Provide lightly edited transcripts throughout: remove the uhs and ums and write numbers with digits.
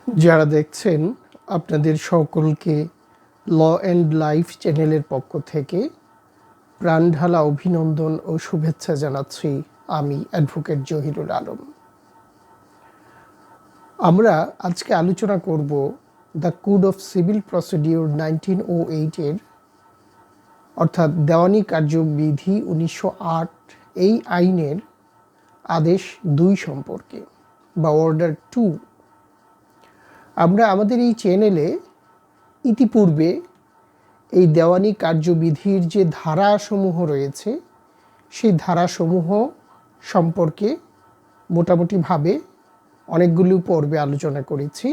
যারা দেখছেন আপনাদের সকলকে ল অ্যান্ড লাইফ চ্যানেলের পক্ষ থেকে প্রাণঢালা অভিনন্দন ও শুভেচ্ছা জানাচ্ছি আমি অ্যাডভোকেট জহিরুল আলম। আমরা আজকে আলোচনা করব the code of civil procedure 1908 অর্থাৎ দেওয়ানি কার্যবিধি 1908 এই আইনের আদেশ 2 সম্পর্কে বা অর্ডার 2। আমরা আমাদের এই চ্যানেলে ইতিপূর্বে এই দেওয়ানি কার্যবিধির যে ধারাসমূহ রয়েছে সেই ধারাসমূহ সম্পর্কে মোটামুটিভাবে অনেকগুলো পর্বে আলোচনা করেছি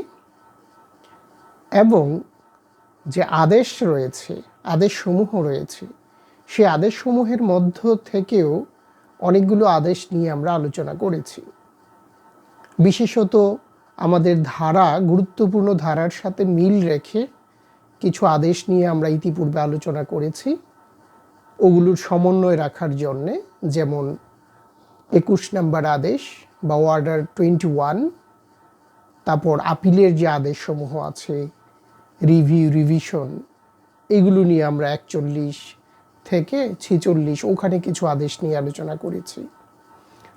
এবং যে আদেশ রয়েছে, আদেশসমূহ রয়েছে, সেই আদেশসমূহের মধ্য থেকেও অনেকগুলো আদেশ নিয়ে আমরা আলোচনা করেছি। বিশেষত আমাদের ধারা, গুরুত্বপূর্ণ ধারার সাথে মিল রেখে কিছু আদেশ নিয়ে আমরা ইতিপূর্বে আলোচনা করেছি, ওগুলোর সমন্বয় রাখার জন্যে, যেমন 21 নম্বর আদেশ বা অর্ডার 21, তারপর আপিলের যে আদেশসমূহ আছে, রিভিউ, রিভিশন, এগুলো নিয়ে আমরা 41 থেকে 46 ওখানে কিছু আদেশ নিয়ে আলোচনা করেছি,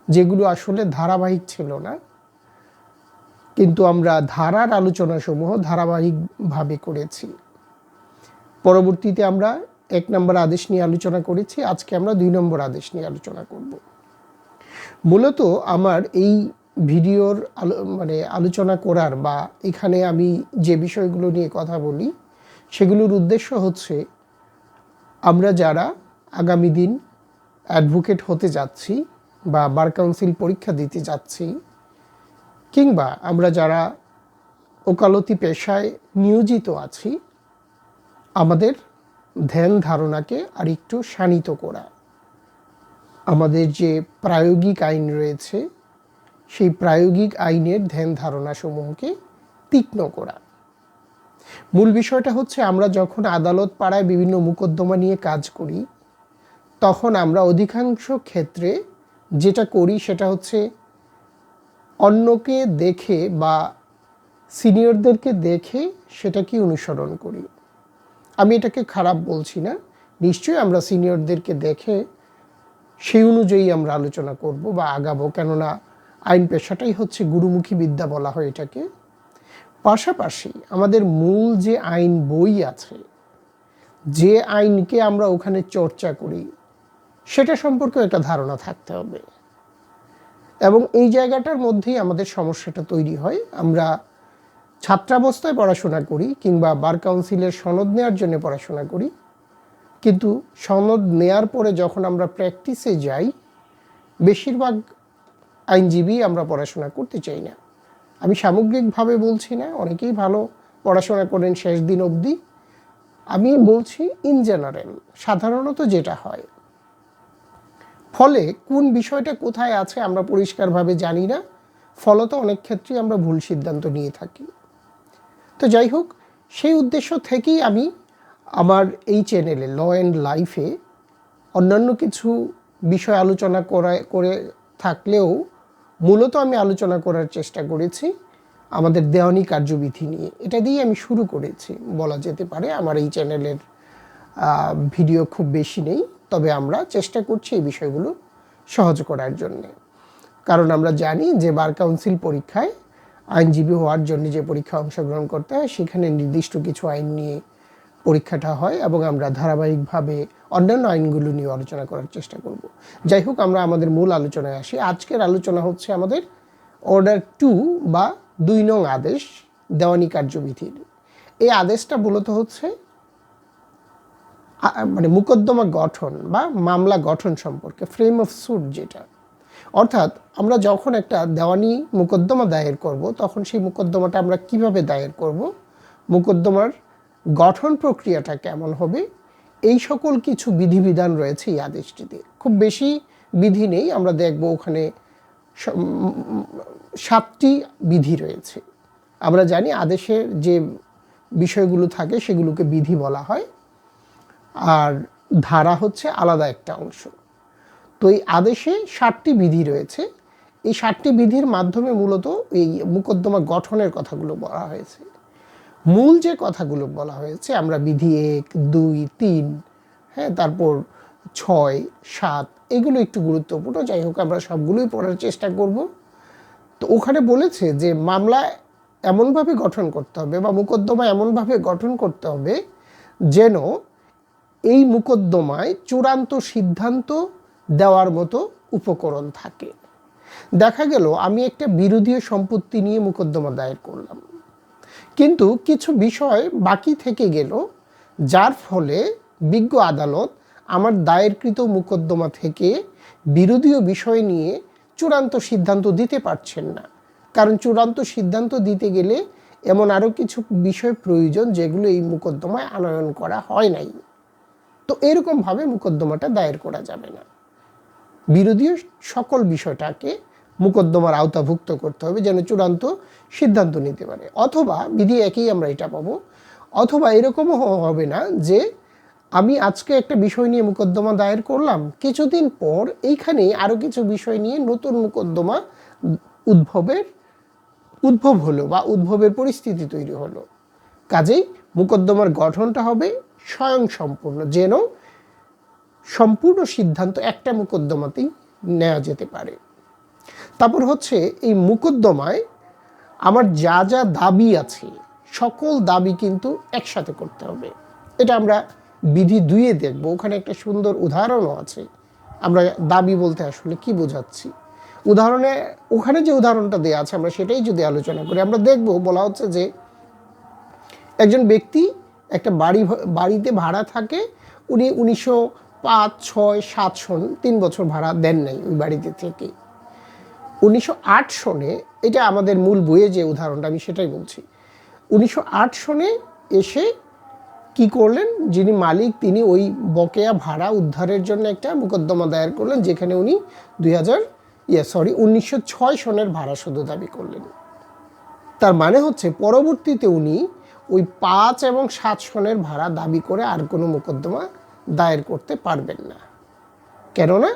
যেগুলো আসলে ধারাবাহিক ছিল না, কিন্তু আমরা ধারার আলোচনাসমূহ ধারাবাহিকভাবে করেছি। পরবর্তীতে আমরা 1 নম্বর আদেশ নিয়ে আলোচনা করেছি, আজকে আমরা 2 নম্বর আদেশ নিয়ে আলোচনা করব। মূলত আমার এই ভিডিওর আলোচনা করার বা এখানে আমি যে বিষয়গুলো নিয়ে কথা বলি সেগুলোর উদ্দেশ্য হচ্ছে আমরা যারা আগামী দিন অ্যাডভোকেট হতে যাচ্ছি বা বার কাউন্সিল পরীক্ষা দিতে যাচ্ছি, কিংবা আমরা যারা ওকালতি পেশায় নিয়োজিত আছি, আমাদের ধ্যান ধারণাকে আর একটু শানিত করা, আমাদের যে প্রায়োগিক আইন রয়েছে সেই প্রায়োগিক আইনের ধ্যান ধারণাসমূহকে তীক্ষ্ণ করা। মূল বিষয়টা হচ্ছে আমরা যখন আদালত পাড়ায় বিভিন্ন মোকদ্দমা নিয়ে কাজ করি, তখন আমরা অধিকাংশ ক্ষেত্রে যেটা করি সেটা হচ্ছে অন্যকে দেখে বা সিনিয়রদেরকে দেখে সেটাকে অনুসরণ করি। আমি এটাকে খারাপ বলছি না, নিশ্চয়ই আমরা সিনিয়রদেরকে দেখে সেই অনুযায়ী আমরা আলোচনা করব বা আগাবো, কেননা আইন পেশাটাই হচ্ছে গুরুমুখী বিদ্যা বলা হয় এটাকে। পাশাপাশি আমাদের মূল যে আইন বই আছে, যে আইনকে আমরা ওখানে চর্চা করি, সেটা সম্পর্কে একটা ধারণা থাকতে হবে। এবং এই জায়গাটার মধ্যেই আমাদের সমস্যাটা তৈরি হয়। আমরা ছাত্রাবস্থায় পড়াশোনা করি কিংবা বার কাউন্সিলের সনদ নেওয়ার জন্য পড়াশোনা করি, কিন্তু সনদ নেয়ার পরে যখন আমরা প্র্যাকটিসে যাই, বেশিরভাগ আইনজীবী আমরা পড়াশোনা করতে চাই না। আমি সামগ্রিকভাবে বলছি না, অনেকেই ভালো পড়াশোনা করেন শেষ দিন অবধি, আমি বলছি ইন জেনারেল, সাধারণত যেটা হয়। ফলে কোন বিষয়টা কোথায় আছে আমরা পরিষ্কারভাবে জানি না, ফলত অনেক ক্ষেত্রেই আমরা ভুল সিদ্ধান্ত নিয়ে থাকি। তো যাই হোক, সেই উদ্দেশ্য থেকেই আমি আমার এই চ্যানেলে ল অ্যান্ড লাইফে অন্যান্য কিছু বিষয় আলোচনা করে থাকলেও মূলত আমি আলোচনা করার চেষ্টা করেছি আমাদের দেওয়ানি কার্যবিধি নিয়ে। এটা দিয়ে আমি শুরু করেছি বলা যেতে পারে। আমার এই চ্যানেলের ভিডিও খুব বেশি নেই, তবে আমরা চেষ্টা করছি এই বিষয়গুলো সহজ করার জন্যে। কারণ আমরা জানি যে বার কাউন্সিল পরীক্ষায় আইনজীবী হওয়ার জন্য যে পরীক্ষা অংশগ্রহণ করতে হয়, সেখানে নির্দিষ্ট কিছু আইন নিয়ে পরীক্ষাটা হয় এবং আমরা ধারাবাহিকভাবে অন্যান্য আইনগুলো নিয়ে আলোচনা করার চেষ্টা করব। যাই হোক, আমরা আমাদের মূল আলোচনায় আসি। আজকের আলোচনা হচ্ছে আমাদের অর্ডার 2 বা 2 নং আদেশ, দেওয়ানি কার্যবিধির। এই আদেশটা মূলত হচ্ছে মোকদ্দমা গঠন বা মামলা গঠন সম্পর্কে, ফ্রেম অফ স্যুট যেটা। অর্থাৎ আমরা যখন একটা দেওয়ানি মোকদ্দমা দায়ের করব, তখন সেই মোকদ্দমাটা আমরা কিভাবে দায়ের করব, মোকদ্দমার গঠন প্রক্রিয়াটা কেমন হবে, এই সকল কিছু বিধিবিধান রয়েছে এই আদেশটিতে। খুব বেশি বিধি নেই, আমরা দেখব ওখানে 7টি বিধি রয়েছে। আমরা জানি আদেশের যে বিষয়গুলো থাকে সেগুলোকে বিধি বলা হয়, আর ধারা হচ্ছে আলাদা একটা অংশ। তো এই আদেশে 7টি বিধি রয়েছে। এই 7টি বিধির মাধ্যমে মূলত এই মোকদ্দমা গঠনের কথাগুলো বলা হয়েছে। মূল যে কথাগুলো বলা হয়েছে আমরা বিধি 1, 2, 3, হ্যাঁ, তারপর 6, 7 এগুলো একটু গুরুত্বপূর্ণ। যাই হোক, আমরা সবগুলোই পড়ার চেষ্টা করব। তো ওখানে বলেছে যে মামলা এমনভাবে গঠন করতে হবে বা মোকদ্দমা এমনভাবে গঠন করতে হবে যেন এই মোকদ্দমায় চূড়ান্ত সিদ্ধান্ত দেওয়ার মতো উপকরণ থাকে। দেখা গেল আমি একটা বিরোধী সম্পত্তি নিয়ে মোকদ্দমা দায়ের করলাম, কিন্তু কিছু বিষয় বাকি থেকে গেল, যার ফলে বিজ্ঞ আদালত আমার দায়েরকৃত মোকদ্দমা থেকে বিরোধী বিষয় নিয়ে চূড়ান্ত সিদ্ধান্ত দিতে পারছেন না। কারণ চূড়ান্ত সিদ্ধান্ত দিতে গেলে এমন আরও কিছু বিষয় প্রয়োজন যেগুলো এই মোকদ্দমায় আনয়ন করা হয় নাই। তো এরকমভাবে মোকদ্দমাটা দায়ের করা যাবে না। বিরোধী সকল বিষয়টাকে মোকদ্দমার আওতাভুক্ত করতে হবে যেন চূড়ান্ত সিদ্ধান্ত নিতে পারে। অথবা বিধি একই আমরা এটা পাবো, অথবা এরকমও হবে না যে আমি আজকে একটা বিষয় নিয়ে মোকদ্দমা দায়ের করলাম, কিছুদিন পর এইখানে আরও কিছু বিষয় নিয়ে নতুন মোকদ্দমা উদ্ভব হলো বা উদ্ভবের পরিস্থিতি তৈরি হলো। কাজেই মোকদ্দমার গঠনটা হবে স্বয়ংসম্পূর্ণ, যেন সম্পূর্ণ সিদ্ধান্ত একটা মোকদ্দমাতেই নেওয়া যেতে পারে। তারপর হচ্ছে এই মোকদ্দমায় আমার যা যা দাবি আছে সকল দাবি কিন্তু একসাথে করতে হবে। এটা আমরা বিধি 2-এ দেখব, ওখানে একটা সুন্দর উদাহরণও আছে। আমরা দাবি বলতে আসলে কি বোঝাচ্ছি, উদাহরণে ওখানে যে উদাহরণটা দেওয়া আছে আমরা সেটাই যদি আলোচনা করি, আমরা দেখব বলা হচ্ছে যে একজন ব্যক্তি একটা বাড়িতে ভাড়া থাকে, উনি 1905, 6, 7 সন 3 বছর ভাড়া দেন নাই ওই বাড়িতে থেকে। 1908 সনে, এটা আমাদের মূল বইয়ে যে উদাহরণটা আমি সেটাই বলছি, 1908 সনে এসে কি করলেন, যিনি মালিক তিনি ওই বকেয়া ভাড়া উদ্ধারের জন্য একটা মোকদ্দমা দায়ের করলেন, যেখানে উনি 1906 সনের ভাড়া শুধু দাবি করলেন। তার মানে হচ্ছে পরবর্তীতে উনি ওই 5 এবং 7 সনের ভাড়া দাবি করে আর কোনো মোকদ্দমা দায়ের করতে পারবেন না, কেননা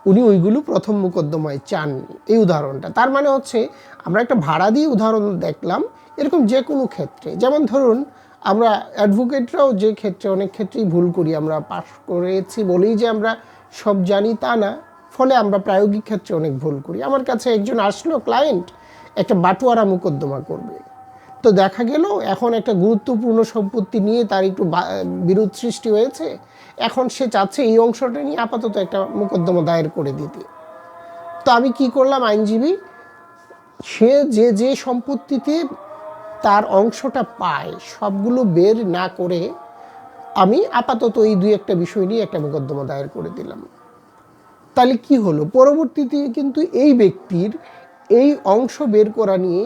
উনি ওইগুলো প্রথম মোকদ্দমায় চাননি। এই উদাহরণটা তার মানে হচ্ছে আমরা একটা ভাড়া দিয়ে উদাহরণ দেখলাম, এরকম যে কোনো ক্ষেত্রে, যেমন ধরুন আমরা অ্যাডভোকেটরাও যে ক্ষেত্রে অনেক ক্ষেত্রেই ভুল করি, আমরা পাশ করেছি বলেই যে আমরা সব জানি তা না, ফলে আমরা প্রায়োগিক ক্ষেত্রে অনেক ভুল করি। আমার কাছে একজন আসলো ক্লায়েন্ট একটা বাটোয়ারা মোকদ্দমা করবে, তো দেখা গেল এখন একটা গুরুত্বপূর্ণ সম্পত্তি নিয়ে তার একটু বিরোধ সৃষ্টি হয়েছে, এখন সে চাচ্ছে এই অংশটা নিয়ে আপাতত একটা মোকদ্দমা দায়ের করে দিতে। তো আমি কি করলাম, আইনজীবী সে যে সম্পত্তিতে তার অংশটা পায় সবগুলো বের না করে আমি আপাতত এই 2-1টা বিষয় নিয়ে একটা মোকদ্দমা দায়ের করে দিলাম। তাহলে কি হলো, পরবর্তীতে কিন্তু এই ব্যক্তির এই অংশ বের করা নিয়ে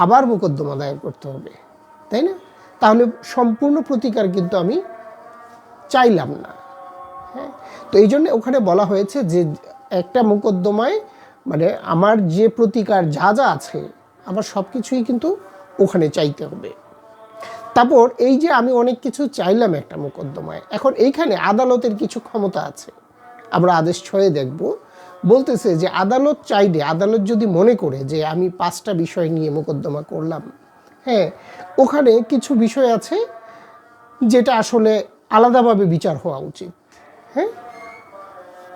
আবার মোকদ্দমা দায়ের করতে হবে, তাই না? তাহলে সম্পূর্ণ প্রতিকার কিন্তু আমি চাইলাম না। হ্যাঁ, তো এই জন্য ওখানে বলা হয়েছে যে একটা মোকদ্দমায় মানে আমার যে প্রতিকার যা যা আছে আমার সব কিছুই কিন্তু ওখানে চাইতে হবে। তারপর এই যে আমি অনেক কিছু চাইলাম একটা মোকদ্দমায়, এখন এইখানে আদালতের কিছু ক্ষমতা আছে। আমরা আদেশ 6-এ দেখব, বলতেছে যে আদালত চাইলে, আদালত যদি মনে করে যে আমি 5টা বিষয় নিয়ে মোকদ্দমা করলাম, হ্যাঁ, ওখানে কিছু বিষয় আছে যেটা আসলে আলাদাভাবে বিচার হওয়া উচিত। হ্যাঁ,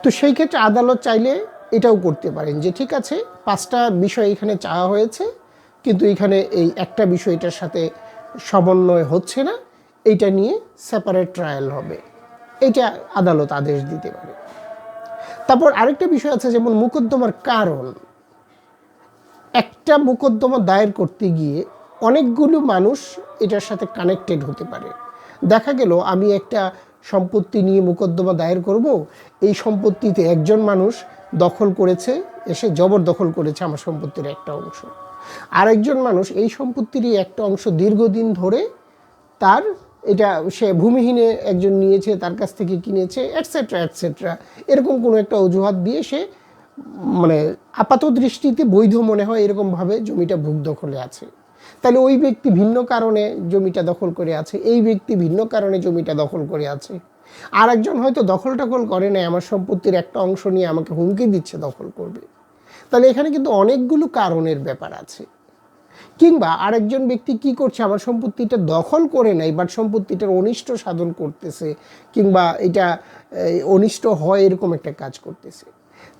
তো সেই ক্ষেত্রে আদালত চাইলে এটাও করতে পারেন যে ঠিক আছে 5টা বিষয় এখানে চাওয়া হয়েছে, কিন্তু এখানে এই একটা বিষয়টার সাথে সমন্বয় হচ্ছে না, এইটা নিয়ে সেপারেট ট্রায়াল হবে, এইটা আদালত আদেশ দিতে পারে। তারপর আরেকটা বিষয় আছে, যেমন মোকদ্দমার কারণ। একটা মোকদ্দমা দায়ের করতে গিয়ে অনেকগুলো মানুষ এটার সাথে কানেক্টেড হতে পারে। দেখা গেল আমি একটা সম্পত্তি নিয়ে মোকদ্দমা দায়ের করব, এই সম্পত্তিতে একজন মানুষ দখল করেছে, এসে জবরদখল করেছে আমার সম্পত্তির একটা অংশ, আরেকজন মানুষ এই সম্পত্তিরই একটা অংশ দীর্ঘদিন ধরে তার এটা সে ভূমিহীনে একজন নিয়েছে, তার কাছ থেকে কিনেছে, এটসেট্রা এটসেট্রা, এরকম কোনো একটা অজুহাত দিয়ে সে মানে আপাত দৃষ্টিতে বৈধ মনে হয় এরকমভাবে জমিটা ভূখ দখলে আছে। তাহলে ওই ব্যক্তি ভিন্ন কারণে জমিটা দখল করে আছে, এই ব্যক্তি ভিন্ন কারণে জমিটা দখল করে আছে, আর একজন হয়তো দখল টখল করে না, আমার সম্পত্তির একটা অংশ নিয়ে আমাকে হুমকি দিচ্ছে দখল করবে। তাহলে এখানে কিন্তু অনেকগুলো কারণের ব্যাপার আছে। কিংবা আরেকজন ব্যক্তি কি করছে, আমার সম্পত্তিটা দখল করে নেয়, বাট সম্পত্তিটার অনিষ্ট সাধন করতেছে, কিংবা এটা অনিষ্ট হয় এরকম একটা কাজ করতেছে।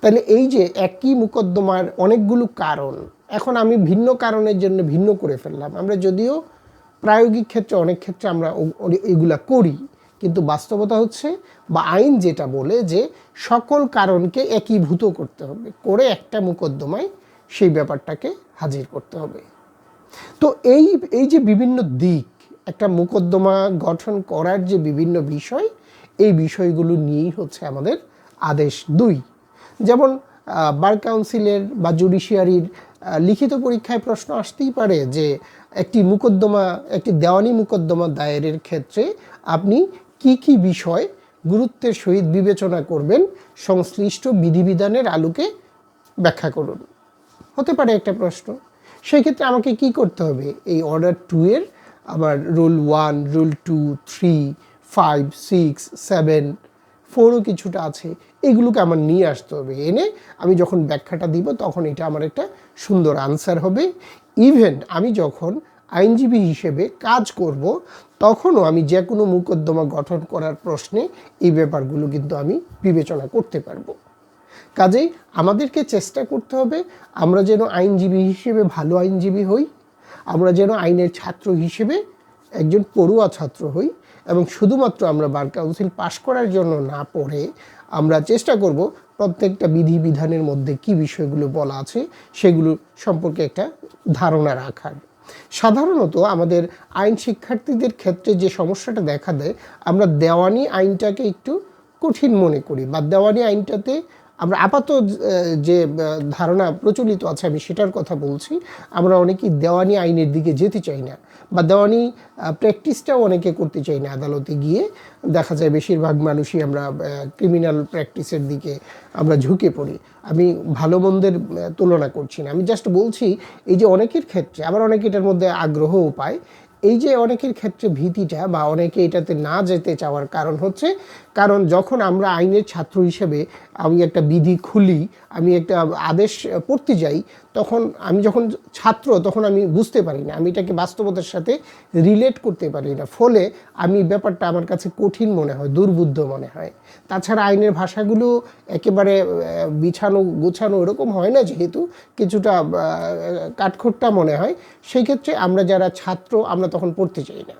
তাহলে এই যে একই মোকদ্দমার অনেকগুলো কারণ, এখন আমি ভিন্ন কারণের জন্য ভিন্ন করে ফেললাম। আমরা যদিও প্রায়োগিক ক্ষেত্রে অনেক ক্ষেত্রে আমরা এগুলা করি, কিন্তু বাস্তবতা হচ্ছে বা আইন যেটা বলে যে সকল কারণকে একীভূত করতে হবে, করে একটা মোকদ্দমায় সেই ব্যাপারটাকে হাজির করতে হবে। তো এই যে বিভিন্ন দিক, একটা মোকদ্দমা গঠন করার যে বিভিন্ন বিষয়, এই বিষয়গুলো নিয়েই হচ্ছে আমাদের আদেশ 2। যেমন বার কাউন্সিলের বা জুডিশিয়ারির লিখিত পরীক্ষায় প্রশ্ন আসতেই পারে যে একটি মোকদ্দমা, একটি দেওয়ানি মোকদ্দমা দায়েরের ক্ষেত্রে আপনি কি কি বিষয় গুরুত্বের সহিত বিবেচনা করবেন, সংশ্লিষ্ট বিধিবিধানের আলোকে ব্যাখ্যা করুন, হতে পারে একটা প্রশ্ন। সেই ক্ষেত্রে আমাকে কি করতে হবে, এই অর্ডার 2 এর আবার রুল 1, রুল 2, 3, 5, 6, 7, 4ও কিছুটা আছে, এগুলোকে আমার নিয়ে আসতে হবে। এনে আমি যখন ব্যাখ্যাটা দিব তখন এটা আমার একটা সুন্দর আনসার হবে। ইভেন আমি যখন আইনজীবী হিসেবে কাজ করব তখনও আমি যে কোনো মোকদ্দমা গঠন করার প্রশ্নে এই ব্যাপারগুলো কিন্তু আমি বিবেচনা করতে পারবো। কাজেই আমাদেরকে চেষ্টা করতে হবে আমরা যেন আইনজীবী হিসেবে ভালো আইনজীবী হই, আমরা যেন আইনের ছাত্র হিসেবে একজন পড়ুয়া ছাত্র হই, এবং শুধুমাত্র আমরা বার কাউন্সিল পাশ করার জন্য না পড়ে আমরা চেষ্টা করব প্রত্যেকটা বিধিবিধানের মধ্যে কি বিষয়গুলো বলা আছে সেগুলো সম্পর্কে একটা ধারণা রাখার। সাধারণত আমাদের আইন শিক্ষার্থীদের ক্ষেত্রে যে সমস্যাটা দেখা দেয়, আমরা দেওয়ানি আইনটাকে একটু কঠিন মনে করি, বা দেওয়ানি আইনটাতে আমরা আপাতত যে ধারণা প্রচলিত আছে আমি সেটার কথা বলছি, আমরা অনেকেই দেওয়ানি আইনের দিকে যেতে চাই না, বা দেওয়ানি প্র্যাকটিসটাও অনেকে করতে চাই না। আদালতে গিয়ে দেখা যায় বেশিরভাগ মানুষই আমরা ক্রিমিনাল প্র্যাকটিসের দিকে আমরা ঝুঁকে পড়ি। আমি ভালো মন্দের তুলনা করছি না, আমি জাস্ট বলছি এই যে অনেকের ক্ষেত্রে, আবার অনেকে এটার মধ্যে আগ্রহও পায়, এই যে অনেকের ক্ষেত্রে ভীতিটা বা অনেকে এটাতে না যেতে চাওয়ার কারণ হচ্ছে, কারণ যখন আমরা আইনের ছাত্র হিসেবে আমি একটা বিধি খুলি, আমি একটা আদেশ পড়তে যাই, তখন আমি যখন ছাত্র তখন আমি বুঝতে পারি না, আমি এটাকে বাস্তবতার সাথে রিলেট করতে পারি না, ফলে আমি ব্যাপারটা আমার কাছে কঠিন মনে হয়, দুর্বোধ্য মনে হয়। তাছাড়া আইনের ভাষাগুলো একেবারে বিছানো গোছানো এরকম হয় না, যেহেতু কিছুটা কাঠখোট্টা মনে হয়, সেই ক্ষেত্রে আমরা যারা ছাত্র আমরা তখন পড়তে চাই না।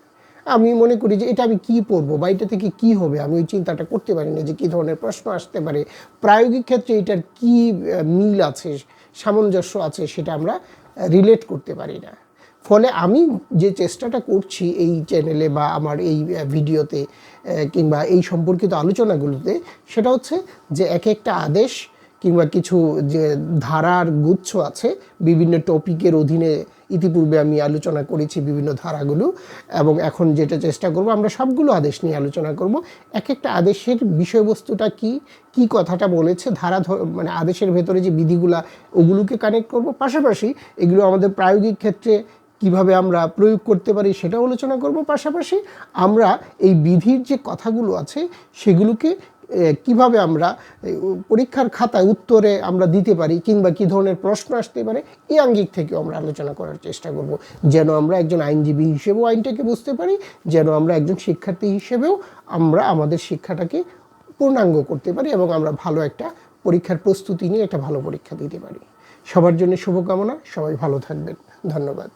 আমি মনে করি যে এটা আমি কি পড়বো বা এটা থেকে কী হবে, আমি ওই চিন্তাটা করতে পারি না যে কী ধরনের প্রশ্ন আসতে পারে, প্রায়োগিক ক্ষেত্রে এটার কী মিল আছে, সামঞ্জস্য আছে, সেটা আমরা রিলেট করতে পারি না। ফলে আমি যে চেষ্টাটা করছি এই চ্যানেলে বা আমার এই ভিডিওতে কিংবা এই সম্পর্কিত আলোচনাগুলোতে, সেটা হচ্ছে যে এক একটা আদেশ কিংবা কিছু যে ধারার গুচ্ছ আছে বিভিন্ন টপিকের অধীনে, ইতিপূর্বে আমি আলোচনা করেছি বিভিন্ন ধারাগুলো, এবং এখন যেটা চেষ্টা করব আমরা সবগুলো আদেশ নিয়ে আলোচনা করব। এক একটা আদেশের বিষয়বস্তুটা কি কথাটা বলেছে, ধারা মানে আদেশের ভেতরে যে বিধিগুলা ওগুলোকে কানেক্ট করব, পাশাপাশি এগুলো আমাদের প্রায়োগিক ক্ষেত্রে কিভাবে আমরা প্রয়োগ করতে পারি সেটাও আলোচনা করব। পাশাপাশি আমরা এই বিধির যে কথাগুলো আছে সেগুলোকে কিভাবে আমরা পরীক্ষার খাতায় উত্তরে আমরা দিতে পারি, কিংবা কী ধরনের প্রশ্ন আসতে পারে, এই আঙ্গিক থেকেও আমরা আলোচনা করার চেষ্টা করব, যেন আমরা একজন আইনজীবী হিসেবেও আইনটাকে বুঝতে পারি, যেন আমরা একজন শিক্ষার্থী হিসেবেও আমরা আমাদের শিক্ষাটাকে পূর্ণাঙ্গ করতে পারি, এবং আমরা ভালো একটা পরীক্ষার প্রস্তুতি নিয়ে একটা ভালো পরীক্ষা দিতে পারি। সবার জন্য শুভকামনা, সবাই ভালো থাকবেন, ধন্যবাদ।